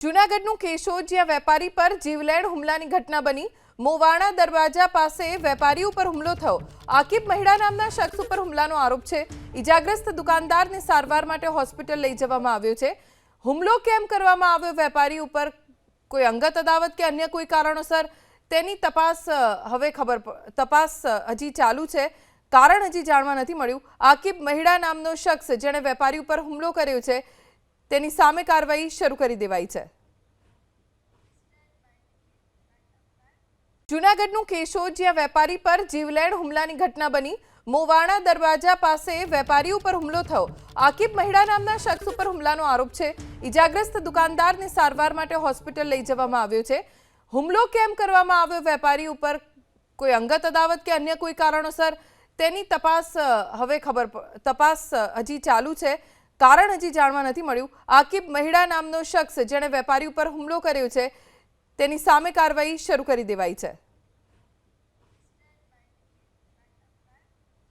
જૂનાગઢનું કેશોદ જ્યાં વેપારી પર જીવલેણ હુમલાની ઘટના બની। મોવાણા દરવાજા પાસે વેપારી ઉપર હુમલો થયો। આકિબ મહિડા નામના શખ્સ ઉપર હુમલાનો આરોપ છે। ઇજાગ્રસ્ત દુકાનદારને સારવાર માટે હોસ્પિટલ લઈ જવામાં આવ્યો છે। હુમલો કેમ કરવામાં આવ્યો વેપારી ઉપર, કોઈ અંગત અદાવત કે અન્ય કોઈ કારણોસર, તેની તપાસ હજી ચાલુ છે। કારણ હજી જાણવા નથી મળ્યું। આકિબ મહિડા નામનો શખ્સ જેણે વેપારી ઉપર હુમલો કર્યો છે તેની સામે કાર્યવાહી શરૂ કરી દેવાઈ છે। જૂનાગઢનું કેશોદ જ્યાં વેપારી પર જીવલેણ હુમલાની ઘટના બની। મોવાણા દરવાજા પાસે વેપારી ઉપર હુમલો થયો। આકિબ મહિડા નામના શખ્સ ઉપર હુમલાનો આરોપ છે। ઇજાગ્રસ્ત દુકાનદારને સારવાર માટે હોસ્પિટલ લઈ જવામાં આવ્યો છે। હુમલો કેમ કરવામાં આવ્યો વેપારી ઉપર, કોઈ અંગત અદાવત કે અન્ય કોઈ કારણોસર, તેની તપાસ હજી ચાલુ છે। કારણ હજી જાણવા નથી મળ્યું। આકિબ મહિડા નામનો શખ્સ જેણે વેપારી ઉપર હુમલો કર્યો છે તેની સામે કાર્યવાહી શરૂ કરી દેવાઈ છે।